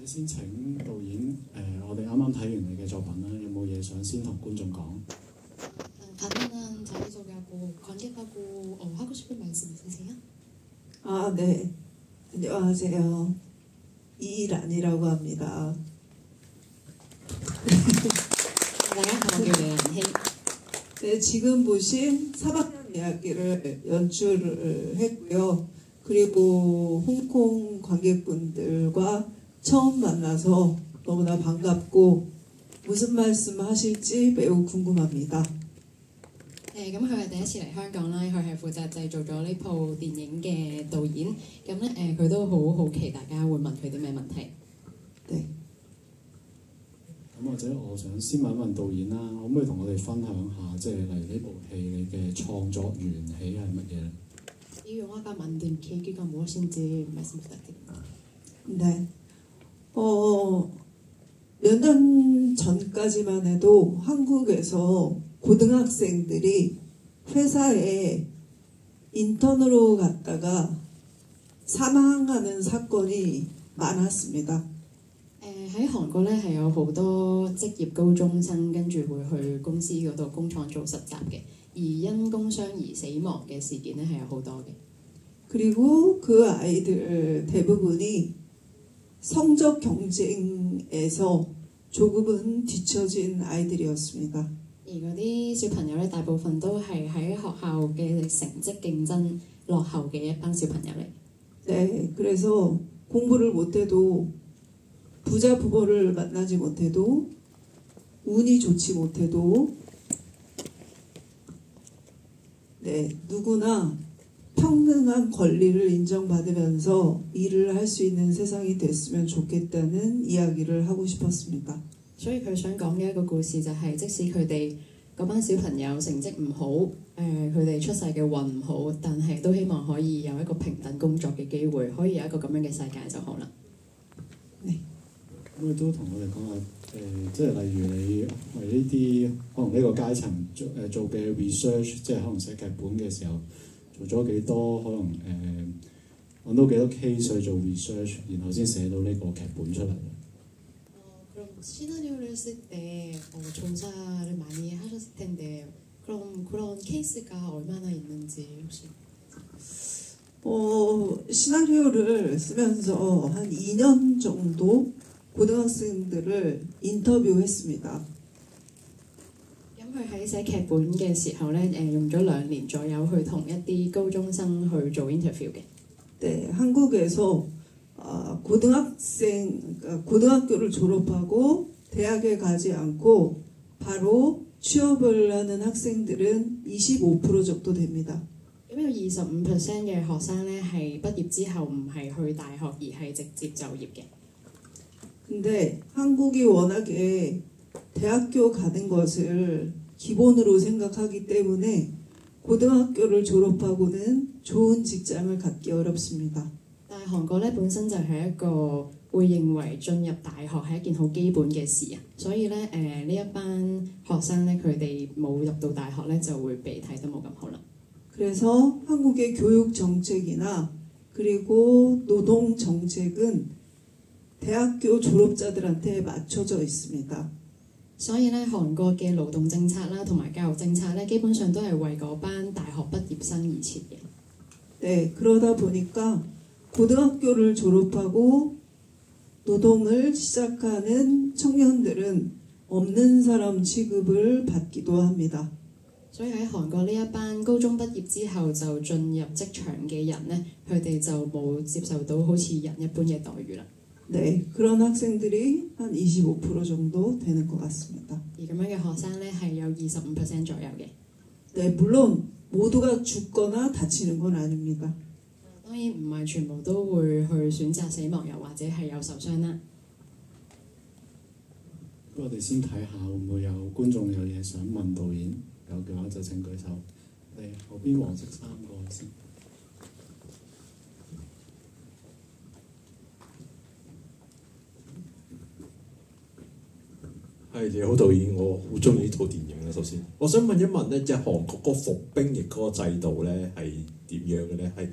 先請導演我哋啱啱睇完你嘅作品啦，有冇嘢想先同觀眾講？ 간단한 자기소개하고 관객하고 하고 싶은 말씀 있으세요? 아, 네. 안녕하세요. 이란이라고 합니다. 大家好，我叫李蘭希。 네, 지금 보신 사박년 이야기를 연출을 했고요. 그리고 홍콩 관객분들과 처음 만나서 너무나 반갑고 무슨 말씀 하실지 매우 궁금합니다. 咁佢係第一次嚟香港啦，佢係負責製造咗呢部電影嘅導演。咁咧佢都好好奇大家會問佢啲咩問題。對。咁或者我想先問一問導演啦，可唔可以同我哋分享下，即係例如呢部戲你嘅創作緣起係乜嘢咧？ 이 영화가 만든 계기가 무엇인지 말씀 부탁드립니다. 네. 몇 년 전까지만 해도 한국에서 고등학생들이 회사에 인턴으로 갔다가 사망하는 사건이 많았습니다. 喺韓國咧係有好多職業高中生跟住會去公司嗰度工廠做實習嘅，而因工傷而死亡嘅事件咧係有好多嘅。 그리고 그 아이들 대부분이 성적 경쟁에서 조금은 뒤처진 아이들이었습니다. 而嗰啲小朋友咧，大部分都係喺學校嘅成績競爭落後嘅一班小朋友嚟。 네, 그래서 공부를 못해도 부자 부모를 만나지 못해도 운이 좋지 못해도 네, 누구나 평등한 권리를 인정받으면서 일을 할 수 있는 세상이 됐으면 좋겠다는 이야기를 하고 싶었습니다. 所以佢想講嘅一個故事就係，即使佢哋嗰班小朋友成績唔好，佢哋出世嘅運唔好，但係都希望可以有一個平等工作嘅機會，可以有一個咁樣嘅世界就好啦。咁你都同我哋講下即係例如你為呢啲可能呢個階層做嘅 research， 即係可能寫劇本嘅時候做咗幾多，可能揾到幾多 case 去做 research， 然後先寫到呢個劇本出嚟。 그럼 시나리오를 쓸 때 조사를 많이 하셨을 텐데 그럼 그런 케이스가 얼마나 있는지 혹시? 시나리오를 쓰면서 한 2년 정도 고등학생들을 인터뷰했습니다. 咁佢喺寫劇本嘅時候咧，用咗2年左右去同一啲高中生去做 interview 嘅。 네, 한국에서 고등학교를 졸업하고 대학에 가지 않고 바로 취업을 하는 학생들은 25% 정도 됩니다. 咁有25% 嘅學生咧係畢業之後唔係去大學而係直接就業嘅。 근데 한국이 워낙에 대학교 가는 것을 기본으로 생각하기 때문에 고등학교를 졸업하고는 좋은 직장을 갖기 어렵습니다. 但係韓國咧本身就係一個會認為進入大學係一件好基本嘅事啊，所以咧呢一班學生咧佢哋冇入到大學咧就會被睇得冇咁好啦。 그래서 한국의 교육 정책이나 그리고 노동 정책은 대학교 졸업자들한테 맞춰져 있습니다. 所以咧韓國嘅勞動政策啦同埋教育政策咧基本上都係為嗰班大學畢業生而設嘅。 네, 그러다 보니까 고등학교를 졸업하고 노동을 시작하는 청년들은 없는 사람 취급을 받기도 합니다. 所以喺韓國呢一班高中畢業之後就進入職場嘅人咧，佢哋就冇接受到好似人一般嘅待遇啦。 네, 그런 학생들이 한 25% 정도 되는 것 같습니다. 而咁樣嘅學生咧係有25% 左右嘅。 네, 물론 모두가 죽거나 다치는 건 아닙니다. 當然唔係全部都會去選擇死亡，又或者係有受傷啦。不過我哋先睇下會唔會有觀眾有嘢想問導演，有嘅話就請舉手。你後邊黃色衫個先。 係你好導演，我好中意呢套電影咧。首先，我想問一問咧，即係韓國嗰個服兵役嗰個制度咧係點樣嘅咧？係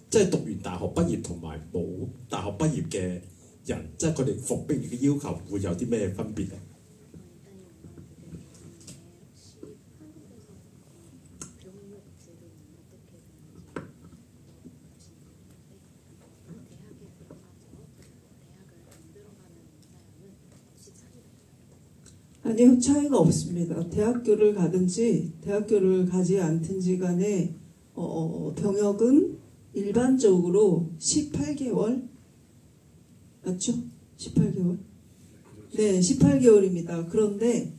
即係讀完大學畢業同埋冇大學畢業嘅人，即係佢哋服兵役嘅要求會有啲咩分別咧？아니요, 차이가 없습니다. 대학교를 가든지 대학교를 가지 않든지 간에 병역은 일반적으로 18개월 맞죠? 18개월? 네, 18개월입니다. 그런데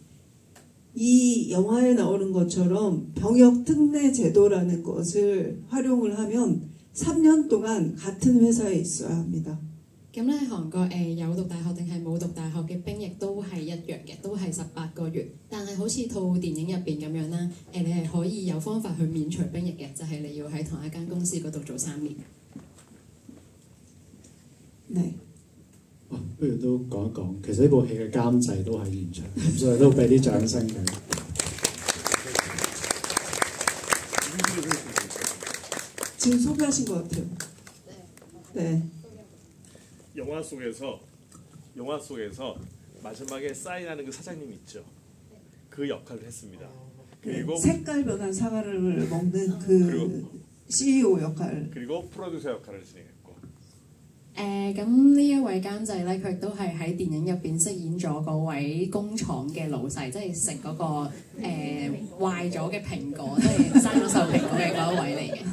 이 영화에 나오는 것처럼 병역 특례 제도라는 것을 활용을 하면 3년 동안 같은 회사에 있어야 합니다. 咁咧，韓國有讀大學定係冇讀大學嘅兵役都係一樣嘅，都係18個月。但係好似套電影入邊咁樣啦，你係可以有方法去免除兵役嘅，就係、你要喺同一間公司嗰度做3年。네. 不如都講一講，其實呢部戲嘅監製都喺現場，咁所以都俾啲掌聲佢。지금 소개하신 것 같아요. 네. 영화 속에서 마지막에 사인하는 그 사장님 있죠. 그 역할을 했습니다. 그리고 색깔 변한 사과를 먹는 그 CEO 역할. 그리고 프로듀서 역할을 진행했고. 咁呢一位監製咧，佢都係喺電影入邊飾演咗嗰位工廠嘅老細，即係食嗰個壞咗嘅蘋果，即係生咗鏽蘋果嘅嗰一位嚟嘅。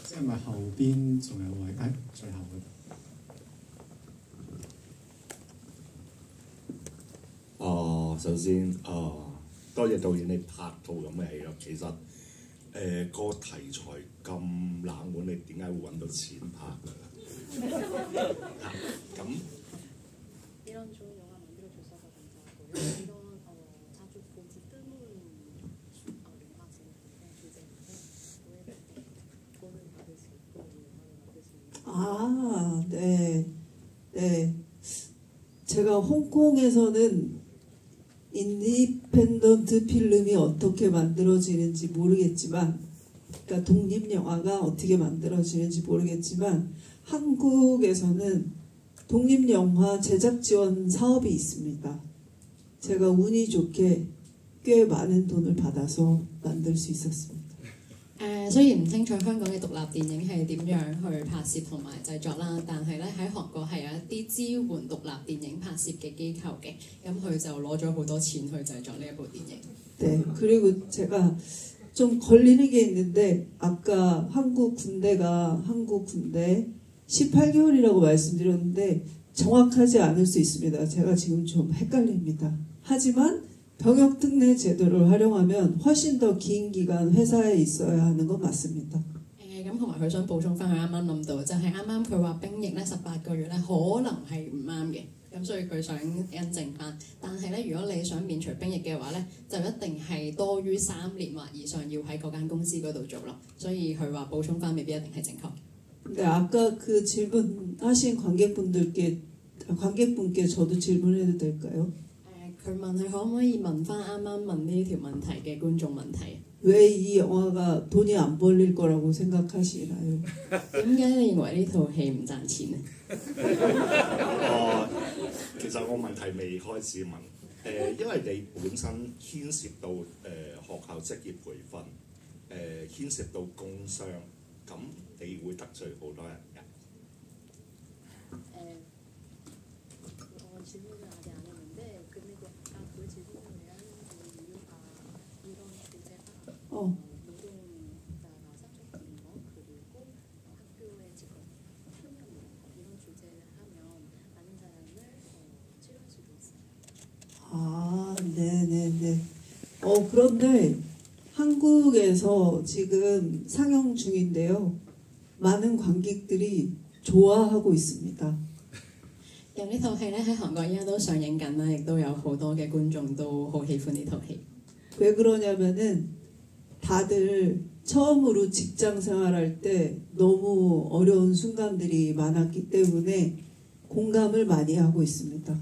即係咪後邊仲有位？最後嗰度。首先多謝導演你拍套咁嘅戲咯。其實個題材咁冷門，你點解會揾到錢拍㗎？咁이런 좋은 영화 만들어 주셔서 감사하고요. 이런 자주 보기 드문 영화 주제인데 왜 돈을 받으시고 영화를 만드시는지. 네. 네. 제가 홍콩에서는 인디펜던트 필름이 어떻게 만들어지는지 모르겠지만, 그러니까 독립 영화가 어떻게 만들어지는지 모르겠지만, 한국에서는 독립 영화 제작 지원 사업이 있습니다. 제가 운이 좋게 꽤 많은 돈을 받아서 만들 수 있었습니다. 雖然唔清楚香港嘅獨立電影係點樣去拍攝同埋製作啦，但係咧喺韓國係有一啲支援獨立電影拍攝嘅機構嘅，咁佢就攞咗好多錢去製作呢一部電影。 네, 그리고 제가 좀 걸리는 게 있는데, 아까 한국 군대 18개월이라고 말씀드렸는데 정확하지 않을 수 있습니다. 제가 지금 좀 헷갈립니다. 하지만 병역 특례 제도를 활용하면 훨씬 더 긴 기간 회사에 있어야 하는 건 맞습니다. 咁同埋佢想補充翻，佢啱啱諗到就係啱啱佢話兵役咧18個月咧可能係唔啱嘅，咁所以佢想印證翻。但係咧，如果你想免除兵役嘅話咧，就一定係多於3年或以上要喺嗰間公司嗰度做咯。所以佢話補充翻未必一定係正確。 네, 아까 그 질문하신 관객분께 저도 질문해도 될까요? 佢問佢可唔可以問翻啱啱問呢條問題嘅觀眾問題？ 왜 이 영화가 돈이 안 벌릴 거라고 생각하시나요? 點解你認為呢套戲唔賺錢呢？其實我問題未開始問，因為你本身牽涉到學校職業培訓，牽涉到工商，咁你會得罪好多人㗎。 질문을 아직 안 했는데 그리고 아까 그 질문에 대한 그 이유가 이런 주제가 노동자가 사적인 거 그리고 학교의 직업 표현 이런 주제를 하면 많은 사람을 치료할 수도 있어요. 아, 네네네. 그런데 한국에서 지금 상영 중인데요. 많은 관객들이 좋아하고 있습니다. 咁呢套戲咧喺韓國依家都上映緊啦，亦都有好多嘅觀眾都好喜歡呢套戲。 왜 그러냐면은 다들 처음으로 직장 생활할 때 너무 어려운 순간들이 많았기 때문에 공감을 많이 하고 있습니다.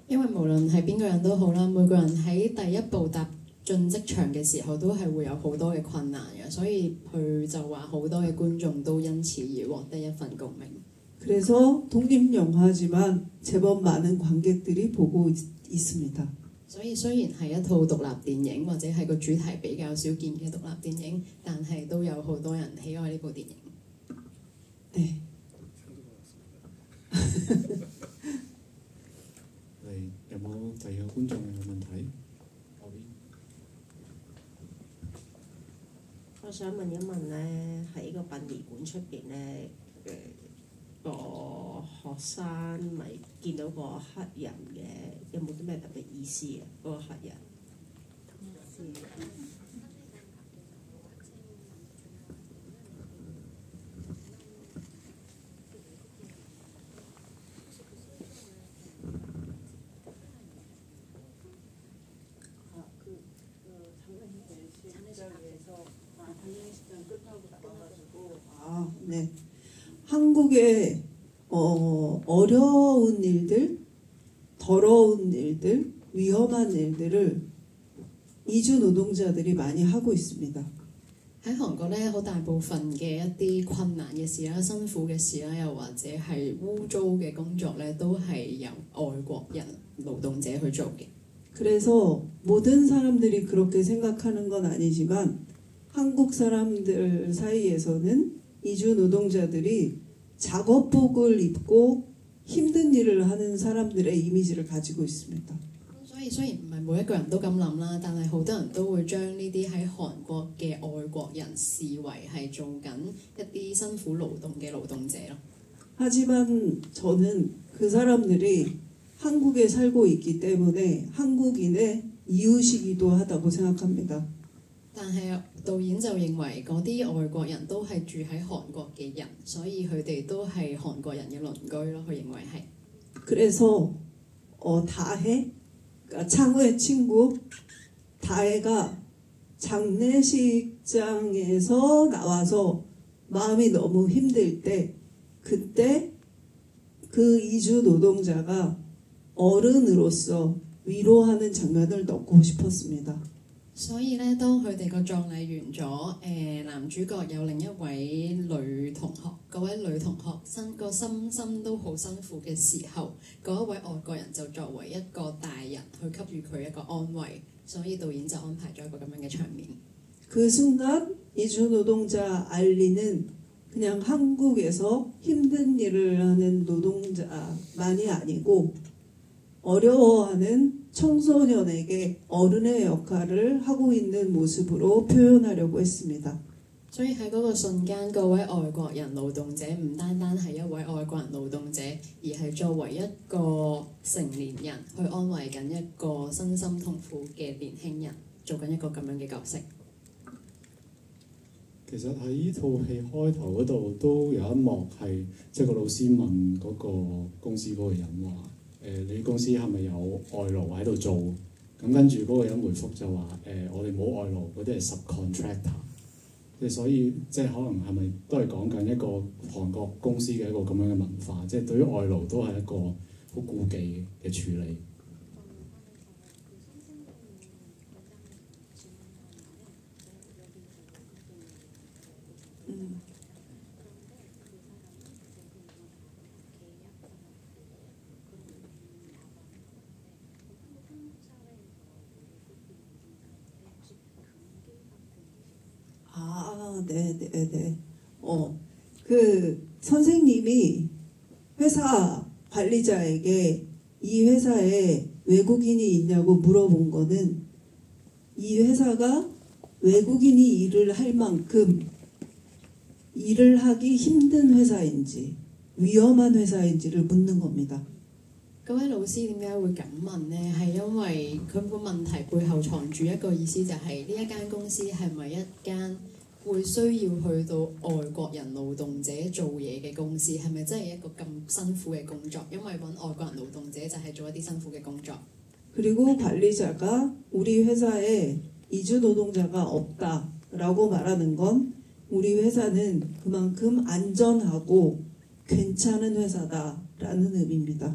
因為無論係邊個人都好啦，每個人喺第一步踏進職場嘅時候都係會有好多嘅困難嘅，所以佢就話好多嘅觀眾都因此而獲得一份共鳴。 그래서 독립영화지만 제법 많은 관객들이 보고 있습니다. 所以雖然係一套獨立電影或者係個主題比較少見嘅獨立電影，但係都有好多人喜愛呢部電影。 네. 네, 有冇第二個觀眾有問題？我想問一問咧，喺個殯儀館出邊咧，個學生咪見到個黑人嘅，有冇啲咩特別意思啊？嗰個黑人。아, 네. 한국의 어려운 일들, 더러운 일들, 위험한 일들을 이주 노동자들이 많이 하고 있습니다. 喺韓國咧，好大部分嘅一啲困難嘅事啦、辛苦嘅事啦，又或者係污糟嘅工作咧，都係由外國人勞動者去做嘅。 그래서 모든 사람들이 그렇게 생각하는 건 아니지만 한국 사람들 사이에서는 이주 노동자들이 작업복을 입고 힘든 일을 하는 사람들의 이미지를 가지고 있습니다. 所以雖然唔係每一個人都咁諗啦，但係好多人都會將呢啲喺韓國嘅外國人視為係做緊一啲辛苦勞動嘅勞動者咯。 하지만 저는 그 사람들이 한국에 살고 있기 때문에 한국인의 이웃이기도 하다고 생각합니다. 但係導演就認為嗰啲外國人都係住喺韓國嘅人，所以佢哋都係韓國人嘅鄰居咯。佢認為係。 그래서 다혜, 그러니까 창우의 친구 다혜가 장례식장에서 나와서 마음이 너무 힘들 때 그때 그 이주 노동자가 어른으로서 위로하는 장면을 넣고 싶었습니다. 所以咧，當佢哋個葬禮完咗，男主角有另一位女同學，嗰位女同學心都好辛苦嘅時候，嗰一位外國人就作為一個大人去給予佢一個安慰，所以導演就安排咗一個咁樣嘅場面。 그 순간 이주 노동자 알리는 그냥 한국에서 힘든 일을 하는 노동자만이 아니고 어려워하는 청소년에게 어른의 역할을 하고 있는 모습으로 표현하려고 했습니다. 所以喺嗰個瞬間，嗰位外國人勞動者唔單單係一位外國人勞動者，而係作為一個成年人去安慰緊一個身心痛苦嘅年輕人，做緊一個咁樣嘅角色。 其實喺呢套戲開頭嗰度都有一幕係，即係個老師問嗰個公司嗰個人話：你公司係咪有外勞喺度做？咁跟住嗰個人回覆就話：我哋冇外勞，嗰啲係 subcontractor。即係所以即係可能係咪都係講緊一個韓國公司嘅一個咁樣嘅文化，即係對於外勞都係一個好顧忌嘅處理。 네네네. 그 선생님이 회사 관리자에게 이 회사에 외국인이 있냐고 물어본 거는 이 회사가 외국인이 일을 할 만큼 일을 하기 힘든 회사인지 위험한 회사인지를 묻는 겁니다. 嗰位老師點解會咁問呢？係因為佢個問題背後藏住一個意思，就係呢一間公司係咪一間會需要去到外國人勞動者做嘢嘅公司？係咪真係一個咁辛苦嘅工作？因為揾外國人勞動者就係做一啲辛苦嘅工作。 그리고 관리자가 우리 회사에 이주 노동자가 없다라고 말하는 건 우리 회사는 그만큼 안전하고 괜찮은 회사다라는 의미입니다.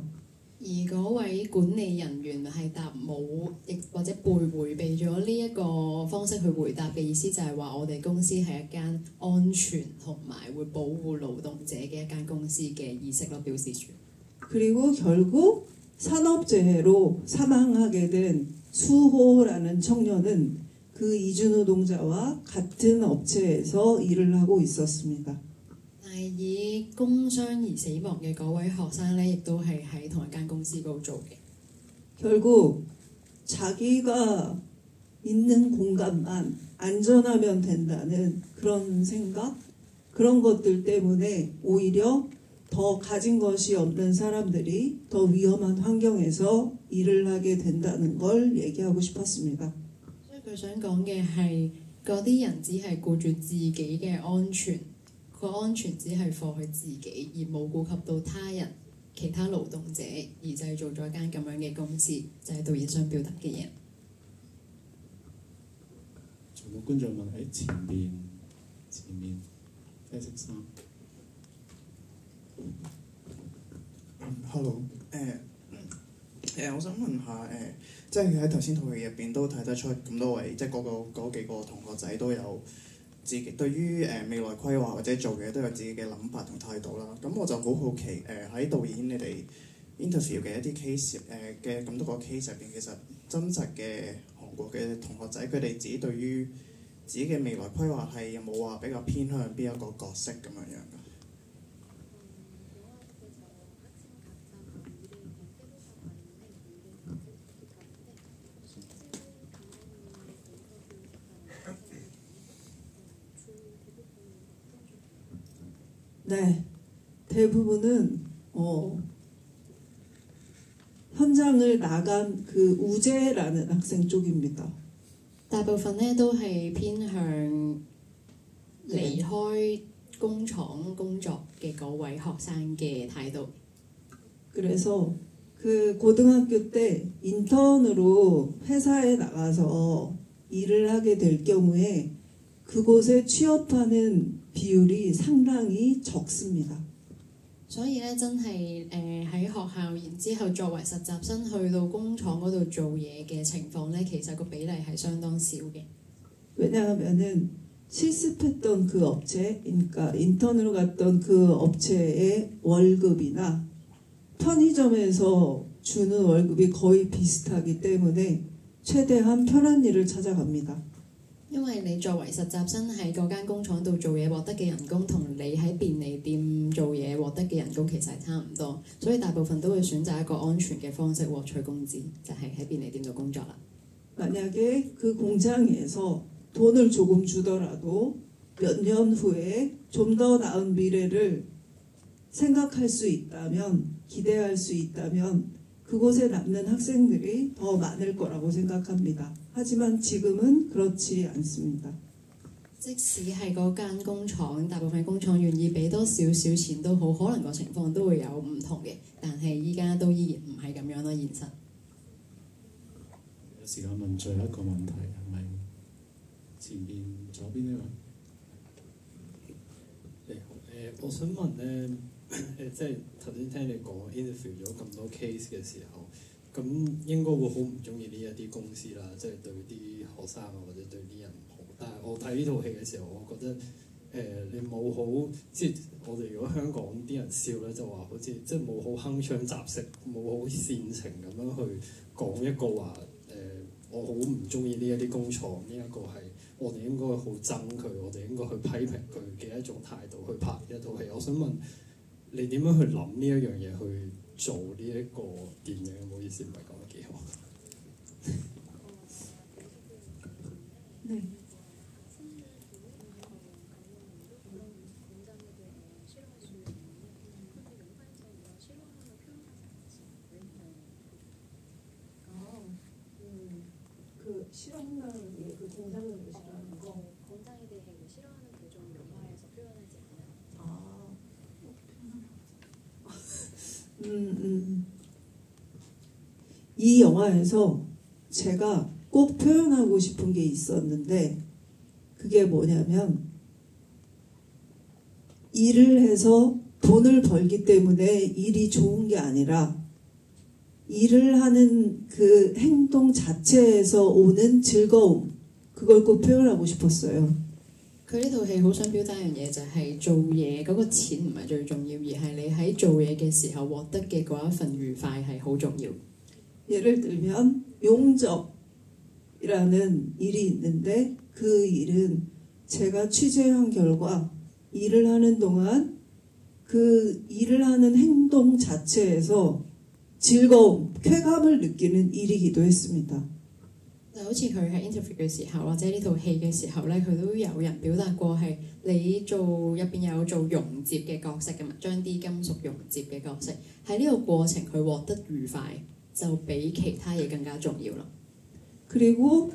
而嗰位管理人員係答冇，亦或者迴避咗呢一個方式去回答嘅意思，就係話我哋公司係一間安全同埋會保護勞動者嘅一間公司嘅意識咯，表示住。 그리고 결국 산업재해로 사망하게 된 수호라는 청년은 그 이주노동자와 같은 업체에서 일을 하고 있었습니다. 但係以工傷而死亡嘅嗰位學生咧，亦都係喺同一間公司嗰度做嘅。 결국 자기가 있는 공간만 안전하면 된다는 그런 생각, 그런 것들 때문에 오히려 더 가진 것이 없는 사람들이 더 위험한 환경에서 일을 하게 된다는 걸 얘기하고 싶었습니다. 所以佢想講嘅係嗰啲人只係顧住自己嘅安全，個安全只係放佢自己，而冇顧及到他人、其他勞動者，而製造咗一間咁樣嘅公司，就係導演想表達嘅嘢。仲有觀眾問喺前面，啡色衫。Hello，我想問下即係喺頭先套戲入邊都睇得出咁多位，即係嗰幾個同學仔都有自己對於未來規劃或者做嘢都有自己嘅諗法同態度啦。咁我就好好奇喺導演你哋 interview 嘅一啲 case 嘅咁多個 case 入邊，其實真實嘅韓國嘅同學仔佢哋自己對於自己嘅未來規劃係有冇話比較偏向邊一個角色咁樣樣㗎？ 네, 대부분은 현장을 나간 그 우재라는 학생 쪽입니다. 大部分咧都係偏向離開工廠工作嘅嗰位學生嘅態度。 그래서 그 고등학교 때 인턴으로 회사에 나가서 일을 하게 될 경우에 그곳에 취업하는 비율이 상당히 적습니다. 所以咧，真係喺學校，然之後作為實習生去到工廠嗰度做嘢嘅情況咧，其實個比例係相當少嘅。 왜냐하면은 실습했던 그 업체, 그러니까 인턴으로 갔던 그 업체의 월급이나 편의점에서 주는 월급이 거의 비슷하기 때문에 최대한 편한 일을 찾아갑니다. 因為你作為實習生喺嗰間工廠度做嘢獲得嘅人工，同你喺便利店做嘢獲得嘅人工其實係差唔多，所以大部分都會選擇一個安全嘅方式獲取工資，就係喺便利店度工作啦。 만약에 그 공장에서 돈을 조금 주더라도 몇 년 후에 좀 더 나은 미래를 생각할 수 있다면, 기대할 수 있다면 그곳에 남는 학생들이 더 많을 거라고 생각합니다. 하지만 지금은 그렇지 않습니다. 即使係嗰間工廠，大部分工廠願意俾多少少錢都好，可能個情況都會有唔同嘅，但係依家都依然唔係咁樣咯，現實。有時間問最後一個問題係咪前邊左邊呢位？你好，我想問咧，即係頭先聽你講 interview 咗咁多 case 嘅時候，咁應該會好唔中意呢一啲公司啦，即係對啲學生啊或者對啲人唔好。但係我睇呢套戲嘅時候，我覺得你冇好，即係我哋如果香港啲人笑咧，就話好似即係冇好鏗鏘集式，冇好煽情咁樣去講一個話我好唔中意呢一啲工廠，呢一個係我哋應該好憎佢，我哋應該去批評佢嘅一種態度去拍呢一套戲。我想問你點樣去諗呢一樣嘢去做呢一個電影？唔好意思，唔係講得幾好。네. 그 실험라는 게 그 공장을 싫어하는 거. 공장에 대해 싫어하는 게 좀 영화에서 표현하지 않아요. 이 영화에서 제가 꼭 표현하고 싶은 게 있었는데 그게 뭐냐면 일을 해서 돈을 벌기 때문에 일이 좋은 게 아니라 일을 하는 그 행동 자체에서 오는 즐거움, 그걸 꼭 표현하고 싶었어요. 佢呢套戲好想表達一樣嘢，就係做嘢嗰個錢唔係最重要，而係你喺做嘢嘅時候獲得嘅嗰一份愉快係好重要。 예를 들면 용접이라는 일이 있는데 그 일은 제가 취재한 결과 일을 하는 동안 그 일을 하는 행동 자체에서 즐거움, 쾌감을 느끼는 일이기도 했습니다. 就好似佢喺 interview 嘅時候，或者呢套戲嘅時候咧，佢都有人表達過係你做入邊有做溶接嘅角色㗎嘛，將啲金屬溶接嘅角色，喺呢個過程佢獲得愉快，就比其他嘢更加重要咯。 그리고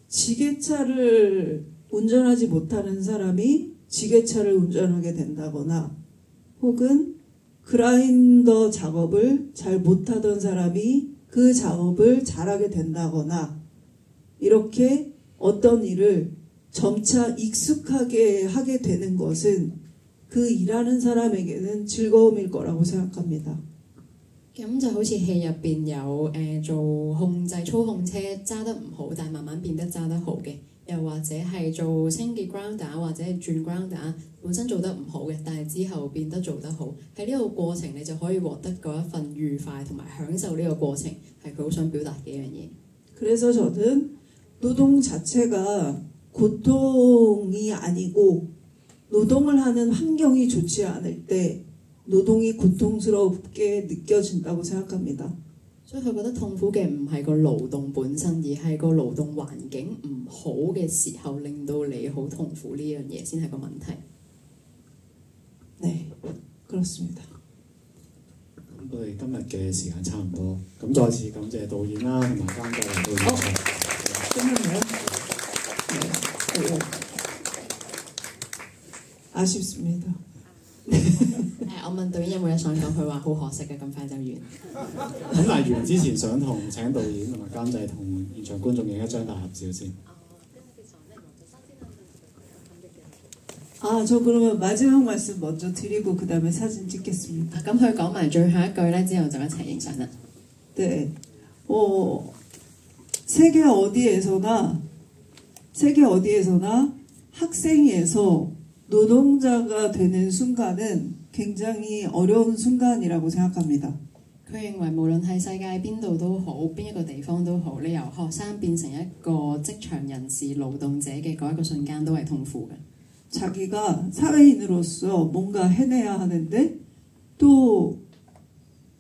지게차를 운전하지 못하는 사람이 지게차를 운전하게 된다거나 혹은 그라인더 작업을 잘 못하던 사람이 그 작업을 잘하게 된다거나 이렇게 어떤 일을 점차 익숙하게 하게 되는 것은 그 일하는 사람에게는 즐거움일 거라고 생각합니다. 咁就好似戲入邊有做操控車揸得唔好，但係慢慢變得揸得好嘅，又或者係做清潔 grounder 或者係轉 grounder 本身做得唔好嘅，但係之後變得做得好，喺呢個過程你就可以獲得嗰一份愉快同埋享受呢個過程，係佢好想表達嘅一樣嘢。 그래서 저는 노동 자체가 고통이 아니고 노동을 하는 환경이 좋지 않을 때 노동이 고통스럽게 느껴진다고 생각합니다. 所以佢覺得痛苦嘅唔係個勞動本身，而係個勞動環境唔好嘅時候，令到你好痛苦呢樣嘢先係個問題。 네, 그렇습니다. 咁我哋今日嘅時間差唔多，咁再次感謝導演啦，同埋監製嚟到現場。 끝났나요? 네. 아쉽습니다. 我問導演有冇嘢想講，佢話好可惜嘅，咁快就完。咁但係完之前想請導演同埋監製同現場觀眾影一張大合照先。 아, 저 그러면 마지막 말씀 먼저 드리고 그 다음에 사진 찍겠습니다. 咁佢講埋最後一句咧，之後就一齊影相啦。 네, 세계 어디에서나 학생에서 노동자가 되는 순간은 굉장히 어려운 순간이라고 생각합니다. 佢認為無論係世界邊度都好，邊一個地方都好，你由學生變成一個職場人士、勞動者嘅嗰一個瞬間都係痛苦嘅。 자기가 사회인으로서 뭔가 해내야 하는데 또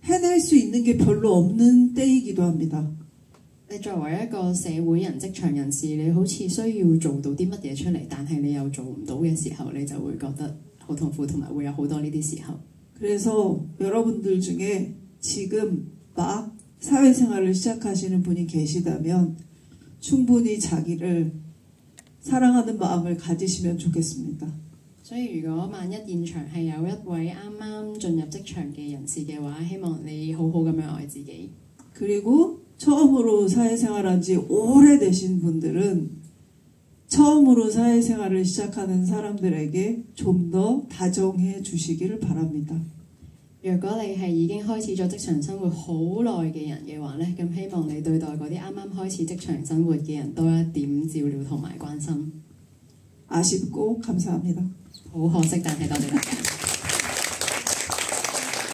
해낼 수 있는 게 별로 없는 때이기도 합니다. 你作為一個社會人、職場人士，你好似需要做到啲乜嘢出嚟，但係你又做唔到嘅時候，你就會覺得好痛苦，同埋會有好多呢啲時候。 그래서 여러분들 중에 지금 막 사회생활을 시작하시는 분이 계시다면 충분히 자기를 사랑하는 마음을 가지시면 좋겠습니다. 所以如果萬一現場係有一位啱啱進入職場嘅人士嘅話，希望你好好咁樣愛自己。 그리고 처음으로 사회생활한 지 오래되신 분들은 처음으로 사회생활을 시작하는 사람들에게 좀 더 다정해 주시기를 바랍니다. 若果你係已經開始咗職場生活好耐嘅人嘅話呢，咁希望你對待嗰啲啱啱開始職場生活嘅人多一點照料同埋關心。 아쉽고 감사합니다. 好可惜，但係多謝大家。